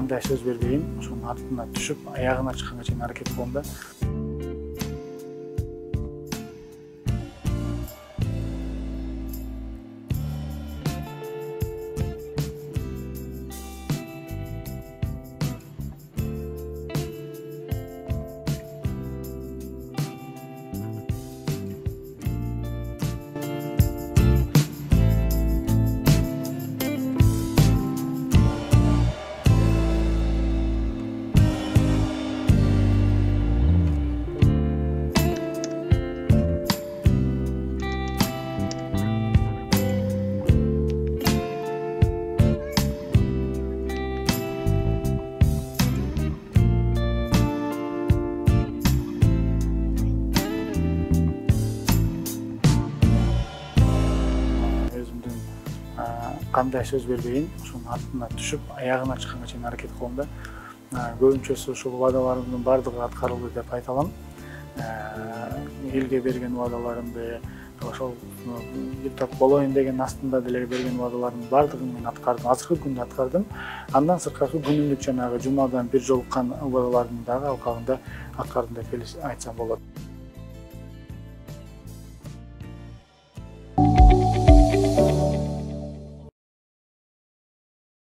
кандай сөз бербейин, ошонун артына түшүп, аягына чыкканга чейин аракет кылам да. Кандай сөз бербейин, ошонун артына түшүп, аягына чыкканга чейин аракет кылам да. Көбүнчөсү ушул убадаларымдын бардыгы аткарылды деп айта алам. Элге берген убадаларымды, ошол депутат болоюн деген астында деле берген убадаларымдын бардыгын мен аткардым. Азыркы күндө аткардым. Андан сырткары күнүмдүк жанагы жумадан бир жолуккан убадалардын дагы алкагында аткардым деп айтсам болот.